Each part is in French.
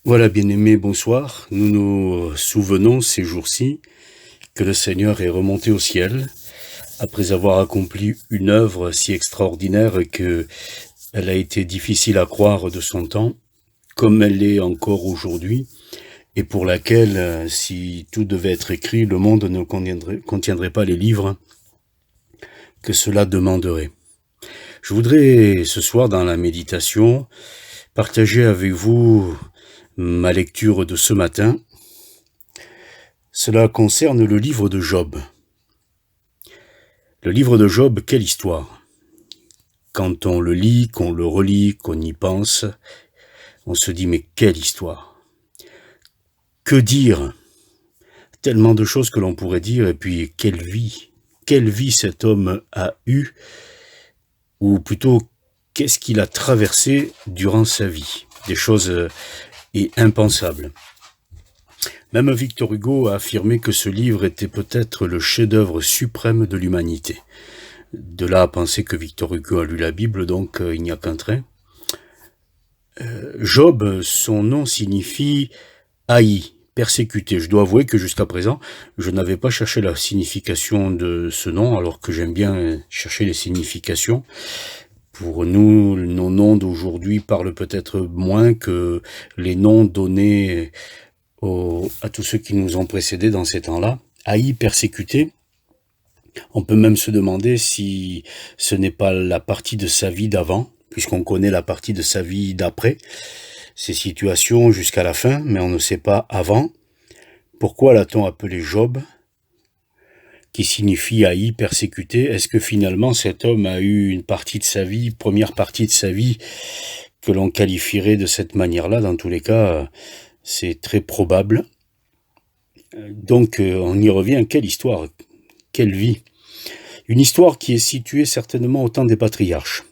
Voilà, bien-aimés, bonsoir. Nous nous souvenons ces jours-ci que le Seigneur est remonté au ciel après avoir accompli une œuvre si extraordinaire que elle a été difficile à croire de son temps, comme elle l'est encore aujourd'hui, et pour laquelle, si tout devait être écrit, le monde ne contiendrait pas les livres que cela demanderait. Je voudrais ce soir, dans la méditation, partager avec vous ma lecture de ce matin. Cela concerne le livre de Job. Le livre de Job, quelle histoire! Quand on le lit, qu'on le relit, qu'on y pense, on se dit mais quelle histoire! Que dire? Tellement de choses que l'on pourrait dire, et puis quelle vie! Quelle vie cet homme a eue, ou plutôt qu'est-ce qu'il a traversé durant sa vie? Des choses impensables. Même Victor Hugo a affirmé que ce livre était peut-être le chef-d'œuvre suprême de l'humanité. De là à penser que Victor Hugo a lu la Bible, donc il n'y a qu'un trait. Job, son nom signifie haï, persécuté. Je dois avouer que jusqu'à présent, je n'avais pas cherché la signification de ce nom, alors que j'aime bien chercher les significations. Pour nous, nos noms d'aujourd'hui parlent peut-être moins que les noms donnés à tous ceux qui nous ont précédés dans ces temps-là. Haï, persécuté. On peut même se demander si ce n'est pas la partie de sa vie d'avant, puisqu'on connaît la partie de sa vie d'après, ces situations jusqu'à la fin, mais on ne sait pas avant. Pourquoi l'a-t-on appelé Job, qui signifie haï, persécuté? Est-ce que finalement cet homme a eu une partie de sa vie, première partie de sa vie, que l'on qualifierait de cette manière-là? Dans tous les cas, c'est très probable. Donc on y revient, quelle histoire, quelle vie! Une histoire qui est située certainement au temps des patriarches.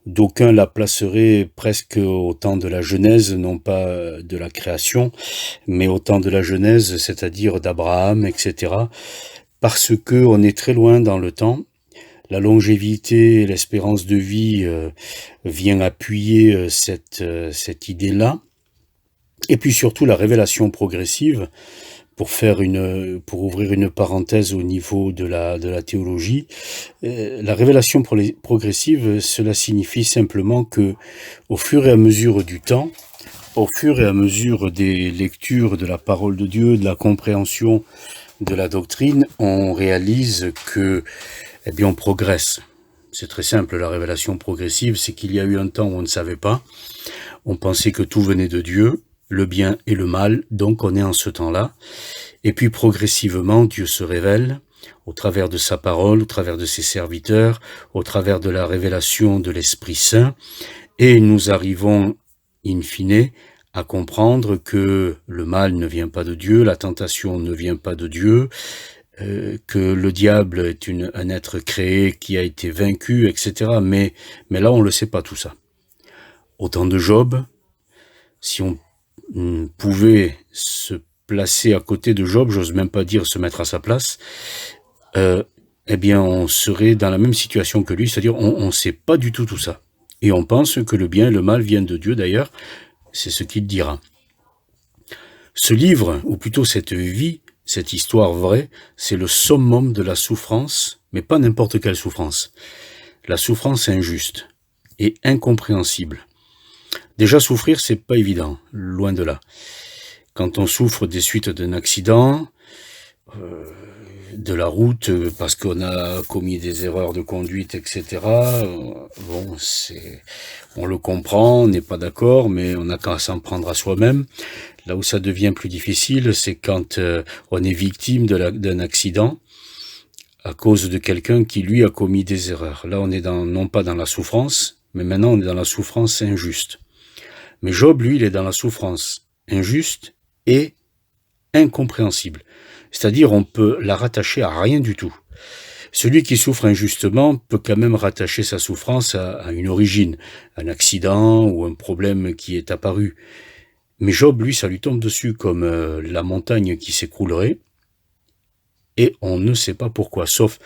D'aucuns la placeraient presque au temps de la Genèse, non pas de la création, mais au temps de la Genèse, c'est-à-dire d'Abraham, etc. Parce que on est très loin dans le temps. La longévité, l'espérance de vie vient appuyer cette idée-là. Et puis surtout la révélation progressive, pour ouvrir une parenthèse au niveau de la théologie, la révélation progressive, cela signifie simplement que, au fur et à mesure du temps, au fur et à mesure des lectures de la parole de Dieu, de la compréhension de la doctrine, on réalise que, on progresse. C'est très simple, la révélation progressive, c'est qu'il y a eu un temps où on ne savait pas, on pensait que tout venait de Dieu, le bien et le mal, donc on est en ce temps-là. Et puis progressivement, Dieu se révèle au travers de sa parole, au travers de ses serviteurs, au travers de la révélation de l'Esprit Saint, et nous arrivons, in fine, à comprendre que le mal ne vient pas de Dieu, la tentation ne vient pas de Dieu, que le diable est un être créé qui a été vaincu, etc. Mais là, on ne le sait pas tout ça. Au temps de Job, si on pouvait se placer à côté de Job, j'ose même pas dire se mettre à sa place, on serait dans la même situation que lui, c'est-à-dire on sait pas du tout ça. Et on pense que le bien et le mal viennent de Dieu, d'ailleurs, c'est ce qu'il dira. Ce livre, ou plutôt cette vie, cette histoire vraie, c'est le summum de la souffrance, mais pas n'importe quelle souffrance. La souffrance injuste et incompréhensible. Déjà, souffrir, c'est pas évident, loin de là. Quand on souffre des suites d'un accident, de la route, parce qu'on a commis des erreurs de conduite, etc., on le comprend, on n'est pas d'accord, mais on n'a qu'à s'en prendre à soi-même. Là où ça devient plus difficile, c'est quand on est victime d'un accident à cause de quelqu'un qui, lui, a commis des erreurs. Là, on est non pas dans la souffrance, mais maintenant on est dans la souffrance injuste. Mais Job, lui, il est dans la souffrance injuste et incompréhensible. C'est-à-dire, on peut la rattacher à rien du tout. Celui qui souffre injustement peut quand même rattacher sa souffrance à une origine, un accident ou un problème qui est apparu. Mais Job, lui, ça lui tombe dessus comme la montagne qui s'écroulerait, et on ne sait pas pourquoi, sauf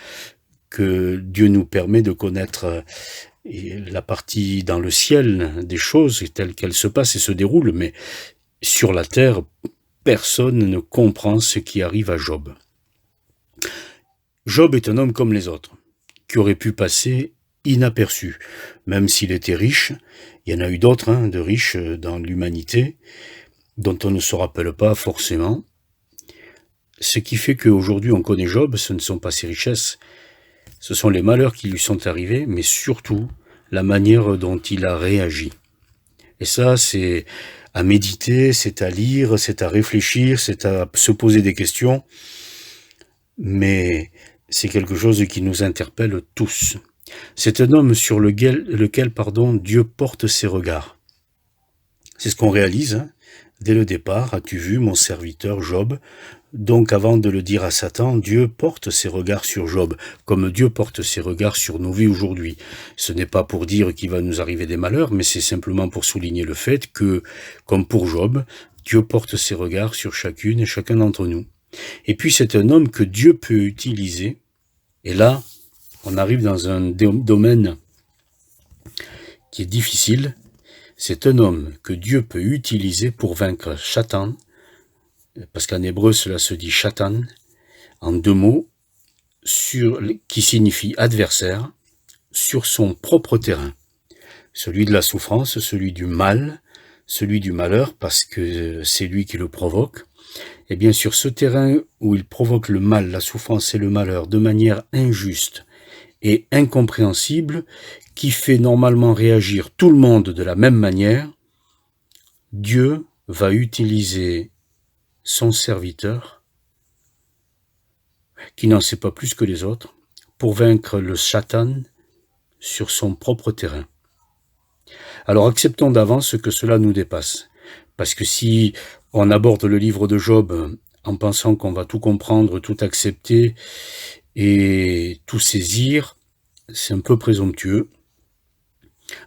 que Dieu nous permet de connaître la partie dans le ciel des choses telles qu'elles se passent et se déroulent, mais sur la terre, personne ne comprend ce qui arrive à Job. Job est un homme comme les autres, qui aurait pu passer inaperçu, même s'il était riche. Il y en a eu d'autres, de riches dans l'humanité, dont on ne se rappelle pas forcément. Ce qui fait qu'aujourd'hui on connaît Job, ce ne sont pas ses richesses, ce sont les malheurs qui lui sont arrivés, mais surtout la manière dont il a réagi. Et ça, c'est à méditer, c'est à lire, c'est à réfléchir, c'est à se poser des questions, mais c'est quelque chose qui nous interpelle tous. C'est un homme sur lequel Dieu porte ses regards. C'est ce qu'on réalise, dès le départ. As-tu vu mon serviteur Job ? Donc avant de le dire à Satan, Dieu porte ses regards sur Job, comme Dieu porte ses regards sur nos vies aujourd'hui. Ce n'est pas pour dire qu'il va nous arriver des malheurs, mais c'est simplement pour souligner le fait que, comme pour Job, Dieu porte ses regards sur chacune et chacun d'entre nous. Et puis c'est un homme que Dieu peut utiliser, et là, on arrive dans un domaine qui est difficile. C'est un homme que Dieu peut utiliser pour vaincre Satan, parce qu'en hébreu cela se dit Shatan, en deux mots, qui signifie adversaire, sur son propre terrain. Celui de la souffrance, celui du mal, celui du malheur, parce que c'est lui qui le provoque. Et bien sur ce terrain où il provoque le mal, la souffrance et le malheur de manière injuste et incompréhensible, qui fait normalement réagir tout le monde de la même manière, Dieu va utiliser son serviteur, qui n'en sait pas plus que les autres, pour vaincre le Satan sur son propre terrain. Alors acceptons d'avance que cela nous dépasse, parce que si on aborde le livre de Job en pensant qu'on va tout comprendre, tout accepter et tout saisir, c'est un peu présomptueux.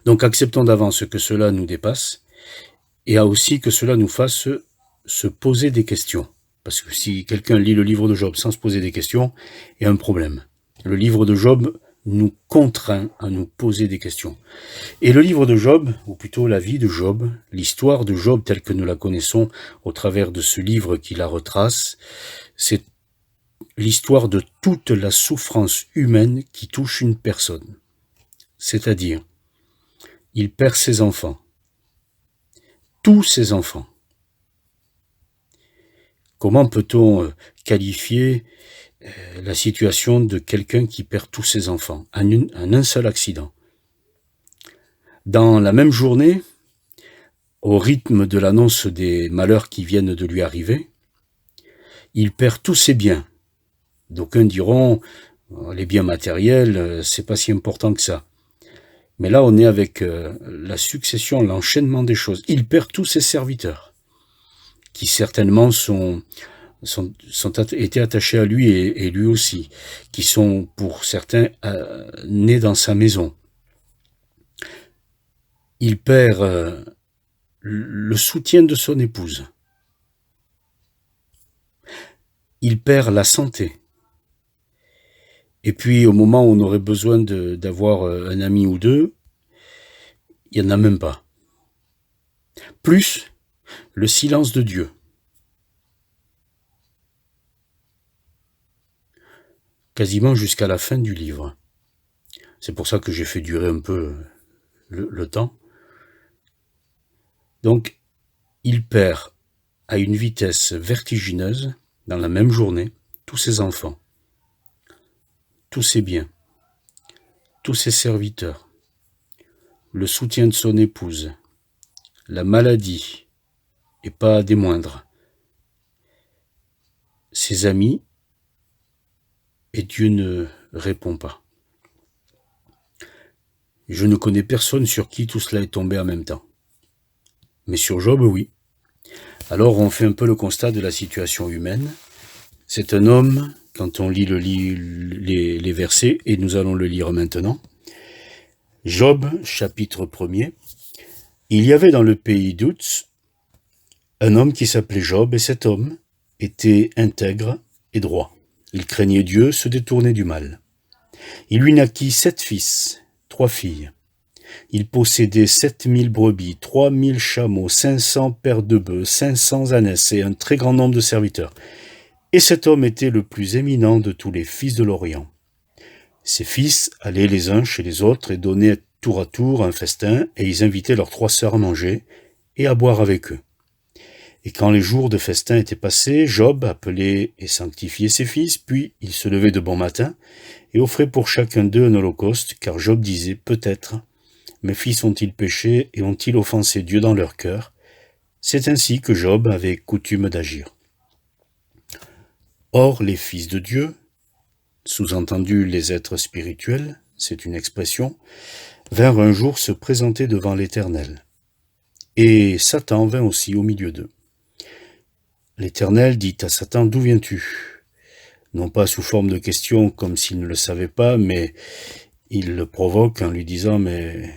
Donc acceptons d'avance que cela nous dépasse, et aussi que cela nous fasse se poser des questions. Parce que si quelqu'un lit le livre de Job sans se poser des questions, il y a un problème. Le livre de Job nous contraint à nous poser des questions. Et le livre de Job, ou plutôt la vie de Job, l'histoire de Job telle que nous la connaissons au travers de ce livre qui la retrace, c'est l'histoire de toute la souffrance humaine qui touche une personne. C'est-à-dire, il perd ses enfants, tous ses enfants. Comment peut-on qualifier la situation de quelqu'un qui perd tous ses enfants en un seul accident? Dans la même journée, au rythme de l'annonce des malheurs qui viennent de lui arriver, il perd tous ses biens. D'aucuns diront, les biens matériels, c'est pas si important que ça. Mais là, on est avec la succession, l'enchaînement des choses. Il perd tous ses serviteurs, qui certainement étaient attachés à lui et lui aussi, qui sont pour certains nés dans sa maison. Il perd le soutien de son épouse. Il perd la santé. Et puis au moment où on aurait besoin d'avoir un ami ou deux, il n'y en a même pas. Plus le silence de Dieu. Quasiment jusqu'à la fin du livre. C'est pour ça que j'ai fait durer un peu le temps. Donc, il perd à une vitesse vertigineuse, dans la même journée, tous ses enfants, tous ses biens, tous ses serviteurs, le soutien de son épouse, la maladie, et pas des moindres, ses amis, et Dieu ne répond pas. Je ne connais personne sur qui tout cela est tombé en même temps. Mais sur Job, oui. Alors on fait un peu le constat de la situation humaine. C'est un homme, quand on lit les versets, et nous allons le lire maintenant. Job, chapitre 1er. Il y avait dans le pays d'Uz un homme qui s'appelait Job, et cet homme était intègre et droit. Il craignait Dieu, se détournait du mal. Il lui naquit 7 fils, 3 filles. Il possédait 7000 brebis, 3000 chameaux, 500 paires de bœufs, 500 ânesses et un très grand nombre de serviteurs. Et cet homme était le plus éminent de tous les fils de l'Orient. Ses fils allaient les uns chez les autres et donnaient tour à tour un festin, et ils invitaient leurs 3 sœurs à manger et à boire avec eux. Et quand les jours de festin étaient passés, Job appelait et sanctifiait ses fils, puis il se levait de bon matin et offrait pour chacun d'eux un holocauste, car Job disait, peut-être, mes fils ont-ils péché et ont-ils offensé Dieu dans leur cœur? C'est ainsi que Job avait coutume d'agir. Or, les fils de Dieu, sous-entendu les êtres spirituels, c'est une expression, vinrent un jour se présenter devant l'Éternel. Et Satan vint aussi au milieu d'eux. L'Éternel dit à Satan, d'où viens-tu? Non pas sous forme de question comme s'il ne le savait pas, mais il le provoque en lui disant, mais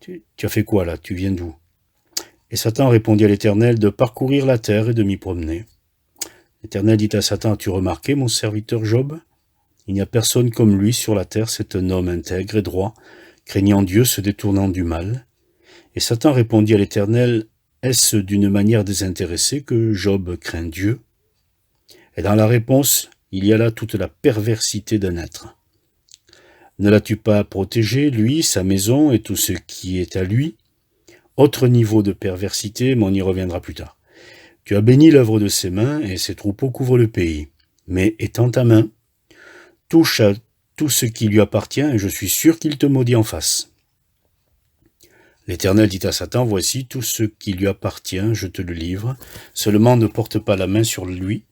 tu as fait quoi là? Tu viens d'où? Et Satan répondit à l'Éternel, de parcourir la terre et de m'y promener. L'Éternel dit à Satan, as-tu remarqué mon serviteur Job? Il n'y a personne comme lui sur la terre, c'est un homme intègre et droit, craignant Dieu, se détournant du mal. Et Satan répondit à l'Éternel, est-ce d'une manière désintéressée que Job craint Dieu? Et dans la réponse, il y a là toute la perversité d'un être. Ne l'as-tu pas protégé, lui, sa maison et tout ce qui est à lui? Autre niveau de perversité, mais on y reviendra plus tard. Tu as béni l'œuvre de ses mains, et ses troupeaux couvrent le pays. Mais étends ta main, touche à tout ce qui lui appartient, et je suis sûr qu'il te maudit en face. L'Éternel dit à Satan, voici tout ce qui lui appartient, je te le livre, seulement ne porte pas la main sur lui.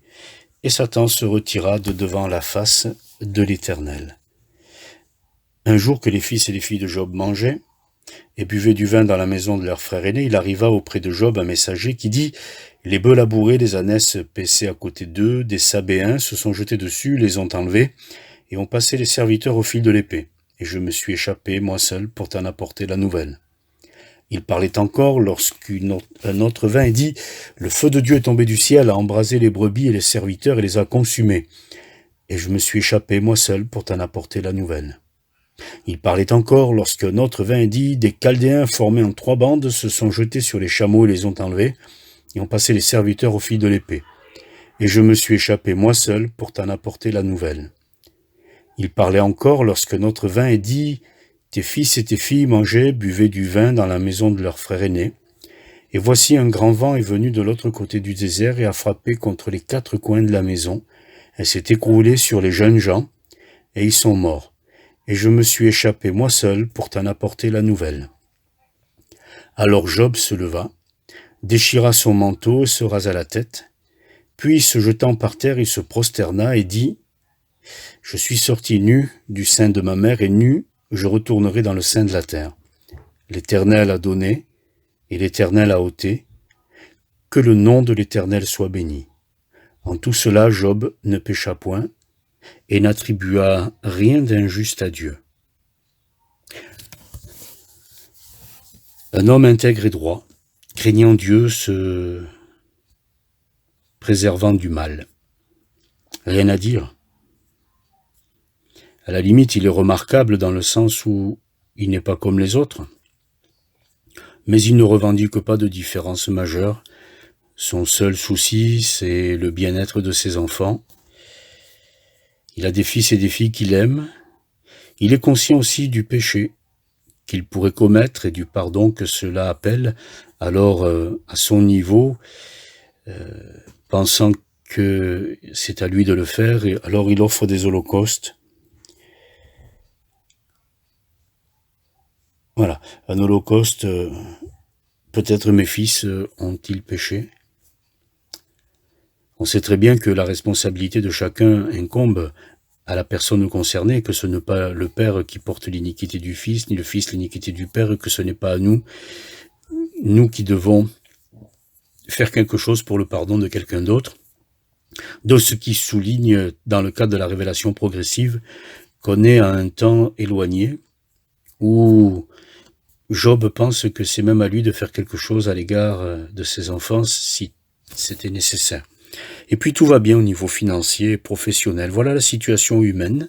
Et Satan se retira de devant la face de l'Éternel. Un jour que les fils et les filles de Job mangeaient et buvaient du vin dans la maison de leur frère aîné, il arriva auprès de Job un messager qui dit « Les bœufs labourés, les ânesses paissaient à côté d'eux, des Sabéens se sont jetés dessus, les ont enlevés et ont passé les serviteurs au fil de l'épée. Et je me suis échappé, moi seul, pour t'en apporter la nouvelle. » Il parlait encore lorsqu'un autre vint et dit « Le feu de Dieu est tombé du ciel, a embrasé les brebis et les serviteurs et les a consumés. Et je me suis échappé, moi seul, pour t'en apporter la nouvelle. » Il parlait encore lorsqu'un autre vint et dit « Des Chaldéens formés en 3 bandes se sont jetés sur les chameaux et les ont enlevés et ont passé les serviteurs au fil de l'épée. Et je me suis échappé, moi seul, pour t'en apporter la nouvelle. » Il parlait encore lorsqu'un autre vint et dit « Tes fils et tes filles mangeaient, buvaient du vin dans la maison de leur frère aîné. Et voici un grand vent est venu de l'autre côté du désert et a frappé contre les 4 coins de la maison. Elle s'est écroulée sur les jeunes gens, et ils sont morts. Et je me suis échappé moi seul pour t'en apporter la nouvelle. » Alors Job se leva, déchira son manteau et se rasa la tête. Puis, se jetant par terre, il se prosterna et dit « Je suis sorti nu du sein de ma mère et nu je retournerai dans le sein de la terre. L'Éternel a donné, et l'Éternel a ôté. Que le nom de l'Éternel soit béni. » En tout cela, Job ne pécha point, et n'attribua rien d'injuste à Dieu. Un homme intègre et droit, craignant Dieu, se préservant du mal. Rien à dire. À la limite, il est remarquable dans le sens où il n'est pas comme les autres, mais il ne revendique pas de différence majeure. Son seul souci, c'est le bien-être de ses enfants. Il a des fils et des filles qu'il aime. Il est conscient aussi du péché qu'il pourrait commettre et du pardon que cela appelle. Alors, à son niveau, pensant que c'est à lui de le faire, et alors il offre des holocaustes. Voilà, un holocauste, peut-être mes fils ont-ils péché? On sait très bien que la responsabilité de chacun incombe à la personne concernée, que ce n'est pas le père qui porte l'iniquité du fils, ni le fils l'iniquité du père, et que ce n'est pas à nous qui devons faire quelque chose pour le pardon de quelqu'un d'autre. De ce qui souligne, dans le cadre de la révélation progressive, qu'on est à un temps éloigné, où Job pense que c'est même à lui de faire quelque chose à l'égard de ses enfants si c'était nécessaire. Et puis tout va bien au niveau financier et professionnel. Voilà la situation humaine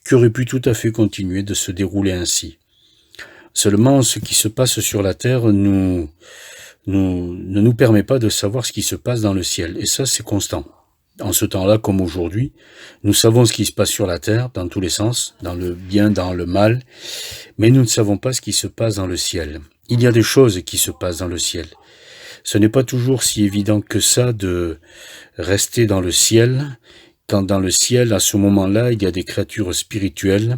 qui aurait pu tout à fait continuer de se dérouler ainsi. Seulement, ce qui se passe sur la terre ne nous permet pas de savoir ce qui se passe dans le ciel. Et ça, c'est constant. En ce temps-là, comme aujourd'hui, nous savons ce qui se passe sur la terre, dans tous les sens, dans le bien, dans le mal, mais nous ne savons pas ce qui se passe dans le ciel. Il y a des choses qui se passent dans le ciel. Ce n'est pas toujours si évident que ça de rester dans le ciel, quand dans le ciel, à ce moment-là, il y a des créatures spirituelles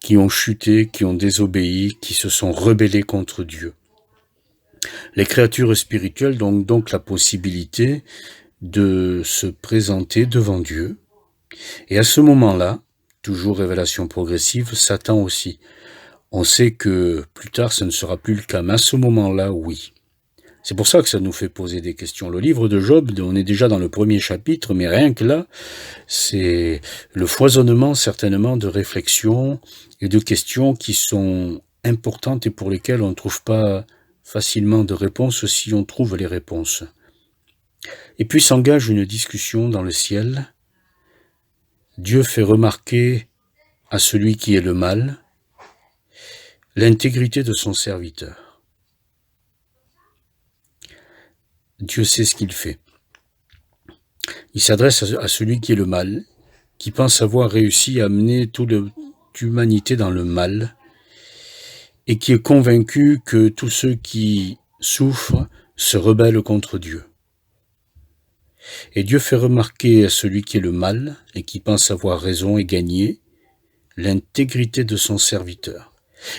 qui ont chuté, qui ont désobéi, qui se sont rebellées contre Dieu. Les créatures spirituelles ont donc la possibilité de se présenter devant Dieu. Et à ce moment-là, toujours révélation progressive, Satan aussi. On sait que plus tard, ce ne sera plus le cas, mais à ce moment-là, oui. C'est pour ça que ça nous fait poser des questions. Le livre de Job, on est déjà dans le premier chapitre, mais rien que là, c'est le foisonnement certainement de réflexions et de questions qui sont importantes et pour lesquelles on ne trouve pas facilement de réponses si on trouve les réponses. Et puis s'engage une discussion dans le ciel. Dieu fait remarquer à celui qui est le mal l'intégrité de son serviteur. Dieu sait ce qu'il fait. Il s'adresse à celui qui est le mal, qui pense avoir réussi à amener toute l'humanité dans le mal, et qui est convaincu que tous ceux qui souffrent se rebellent contre Dieu. Et Dieu fait remarquer à celui qui est le mal, et qui pense avoir raison et gagné, l'intégrité de son serviteur.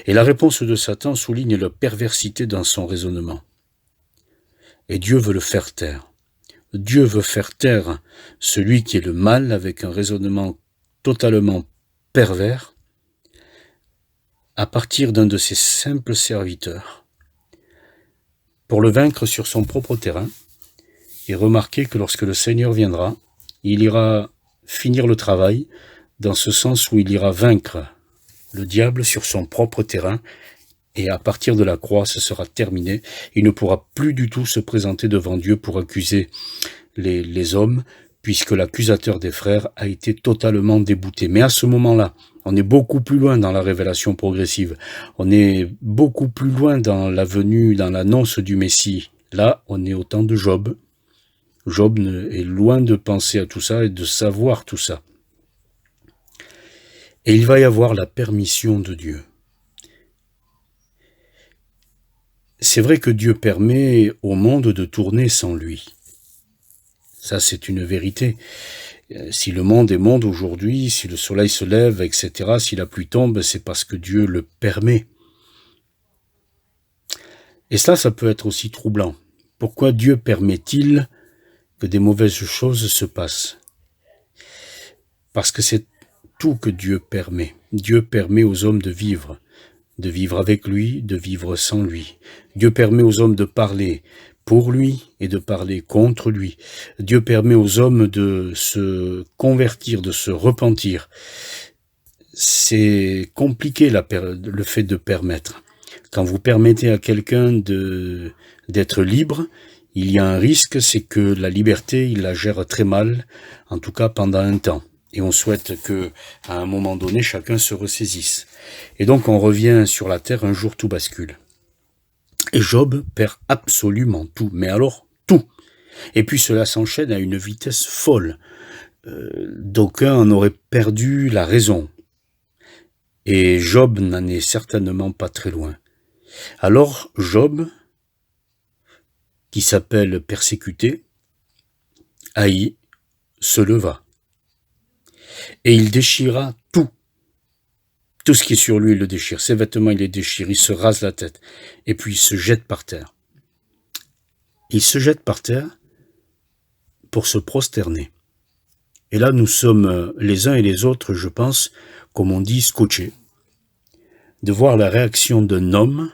Et la réponse de Satan souligne la perversité dans son raisonnement. Et Dieu veut le faire taire. Dieu veut faire taire celui qui est le mal avec un raisonnement totalement pervers à partir d'un de ses simples serviteurs pour le vaincre sur son propre terrain et remarquer que lorsque le Seigneur viendra, il ira finir le travail dans ce sens où il ira vaincre le diable sur son propre terrain. Et à partir de la croix, ce sera terminé. Il ne pourra plus du tout se présenter devant Dieu pour accuser les hommes, puisque l'accusateur des frères a été totalement débouté. Mais à ce moment-là, on est beaucoup plus loin dans la révélation progressive. On est beaucoup plus loin dans la venue, dans l'annonce du Messie. Là, on est au temps de Job. Job est loin de penser à tout ça et de savoir tout ça. Et il va y avoir la permission de Dieu. C'est vrai que Dieu permet au monde de tourner sans lui. Ça, c'est une vérité. Si le monde est monde aujourd'hui, si le soleil se lève, etc., si la pluie tombe, c'est parce que Dieu le permet. Et ça peut être aussi troublant. Pourquoi Dieu permet-il que des mauvaises choses se passent? Parce que c'est tout que Dieu permet. Dieu permet aux hommes de vivre avec lui, de vivre sans lui. Dieu permet aux hommes de parler pour lui et de parler contre lui. Dieu permet aux hommes de se convertir, de se repentir. C'est compliqué le fait de permettre. Quand vous permettez à quelqu'un d'être libre, il y a un risque, c'est que la liberté, il la gère très mal, en tout cas pendant un temps. Et on souhaite que, à un moment donné, chacun se ressaisisse. Et donc on revient sur la terre, un jour tout bascule. Et Job perd absolument tout, mais alors tout. Et puis cela s'enchaîne à une vitesse folle. D'aucuns en auraient perdu la raison. Et Job n'en est certainement pas très loin. Alors Job, qui s'appelle persécuté, haï, se leva. Et il déchira tout. Tout ce qui est sur lui, il le déchire. Ses vêtements, il les déchire. Il se rase la tête. Et puis il se jette par terre. Il se jette par terre pour se prosterner. Et là, nous sommes les uns et les autres, je pense, comme on dit, scotchés, de voir la réaction d'un homme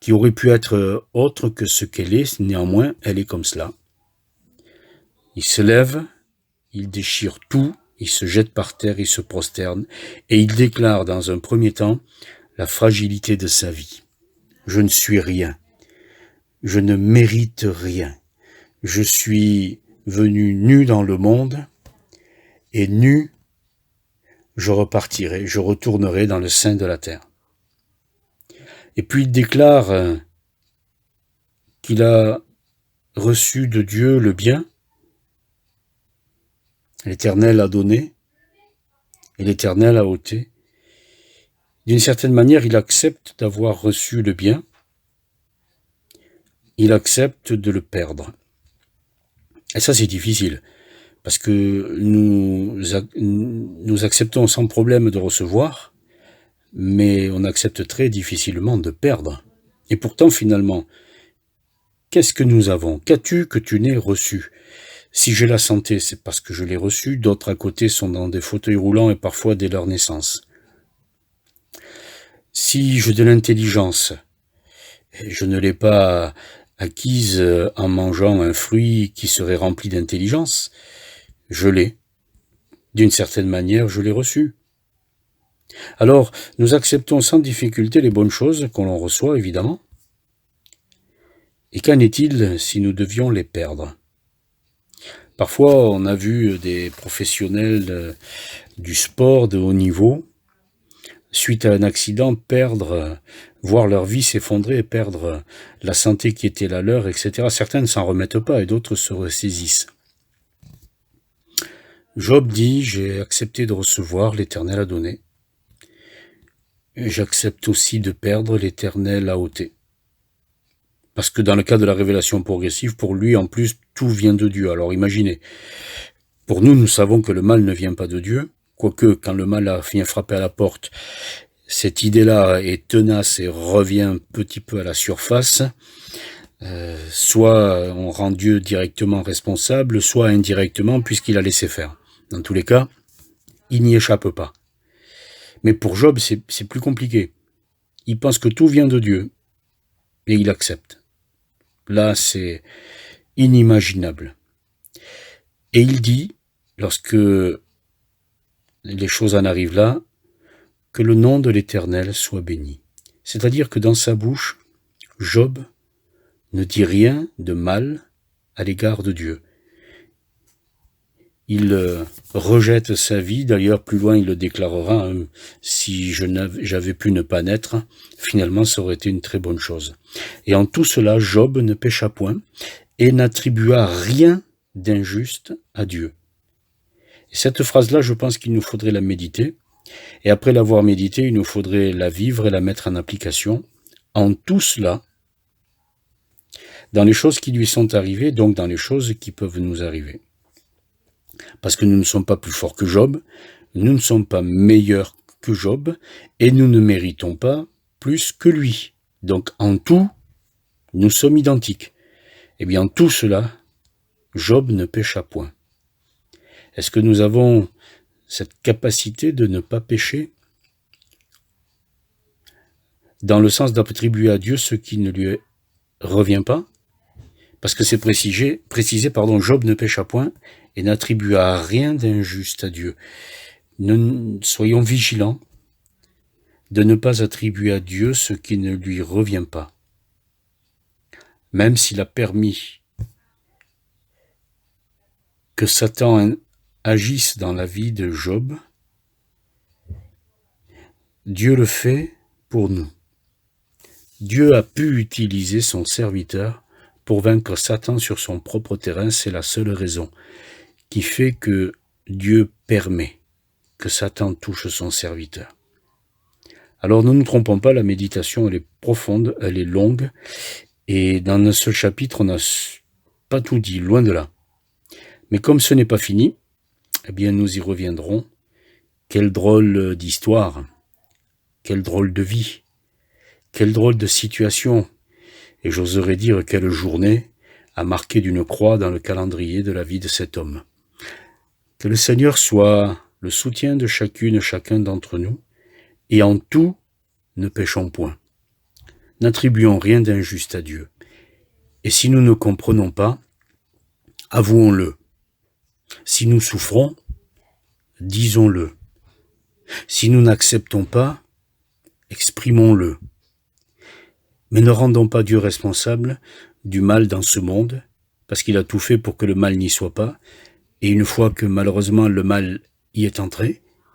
qui aurait pu être autre que ce qu'elle est. Néanmoins, elle est comme cela. Il se lève, il déchire tout, il se jette par terre, il se prosterne, et il déclare dans un premier temps la fragilité de sa vie. Je ne suis rien. Je ne mérite rien. Je suis venu nu dans le monde, et nu, je repartirai, je retournerai dans le sein de la terre. Et puis il déclare qu'il a reçu de Dieu le bien, l'Éternel a donné, et l'Éternel a ôté. D'une certaine manière, il accepte d'avoir reçu le bien, il accepte de le perdre. Et ça, c'est difficile, parce que nous acceptons sans problème de recevoir, mais on accepte très difficilement de perdre. Et pourtant, finalement, qu'est-ce que nous avons? Qu'as-tu que tu n'aies reçu? Si j'ai la santé, c'est parce que je l'ai reçue. D'autres à côté sont dans des fauteuils roulants et parfois dès leur naissance. Si j'ai de l'intelligence, je ne l'ai pas acquise en mangeant un fruit qui serait rempli d'intelligence. Je l'ai. D'une certaine manière, je l'ai reçu. Alors, nous acceptons sans difficulté les bonnes choses qu'on reçoit, évidemment. Et qu'en est-il si nous devions les perdre? Parfois, on a vu des professionnels du sport de haut niveau, suite à un accident, voir leur vie s'effondrer et perdre la santé qui était la leur, etc. Certains ne s'en remettent pas et d'autres se ressaisissent. Job dit, j'ai accepté de recevoir, l'Éternel a donné. J'accepte aussi de perdre, l'Éternel a ôté. Parce que dans le cas de la révélation progressive, pour lui, en plus, tout vient de Dieu. Alors imaginez, pour nous, nous savons que le mal ne vient pas de Dieu, quoique quand le mal vient frapper à la porte, cette idée-là est tenace et revient un petit peu à la surface. Soit on rend Dieu directement responsable, soit indirectement, puisqu'il a laissé faire. Dans tous les cas, il n'y échappe pas. Mais pour Job, c'est plus compliqué. Il pense que tout vient de Dieu, et il accepte. Là, c'est inimaginable. Et il dit, lorsque les choses en arrivent là, que le nom de l'Éternel soit béni. C'est-à-dire que dans sa bouche, Job ne dit rien de mal à l'égard de Dieu. Il rejette sa vie, d'ailleurs plus loin il le déclarera, si j'avais pu ne pas naître, finalement ça aurait été une très bonne chose. Et en tout cela, Job ne pécha point et n'attribua rien d'injuste à Dieu. Et cette phrase-là, je pense qu'il nous faudrait la méditer, et après l'avoir méditée, il nous faudrait la vivre et la mettre en application. En tout cela, dans les choses qui lui sont arrivées, donc dans les choses qui peuvent nous arriver. Parce que nous ne sommes pas plus forts que Job, nous ne sommes pas meilleurs que Job, et nous ne méritons pas plus que lui. Donc en tout, nous sommes identiques. Eh bien en tout cela, Job ne pécha point. Est-ce que nous avons cette capacité de ne pas pécher? Dans le sens d'attribuer à Dieu ce qui ne lui revient pas? Parce que c'est précisé, Job ne pécha point et n'attribua rien d'injuste à Dieu. Soyons vigilants de ne pas attribuer à Dieu ce qui ne lui revient pas. Même s'il a permis que Satan agisse dans la vie de Job, Dieu le fait pour nous. Dieu a pu utiliser son serviteur pour vaincre Satan sur son propre terrain, c'est la seule raison qui fait que Dieu permet que Satan touche son serviteur. Alors ne nous trompons pas, la méditation elle est profonde, elle est longue, et dans un seul chapitre on n'a pas tout dit, loin de là. Mais comme ce n'est pas fini, eh bien nous y reviendrons. Quelle drôle d'histoire, quelle drôle de vie, quelle drôle de situation, et j'oserais dire quelle journée a marqué d'une croix dans le calendrier de la vie de cet homme. Que le Seigneur soit le soutien de chacun d'entre nous, et en tout, ne péchons point. N'attribuons rien d'injuste à Dieu. Et si nous ne comprenons pas, avouons-le. Si nous souffrons, disons-le. Si nous n'acceptons pas, exprimons-le. Mais ne rendons pas Dieu responsable du mal dans ce monde, parce qu'il a tout fait pour que le mal n'y soit pas, et une fois que malheureusement le mal y est entré,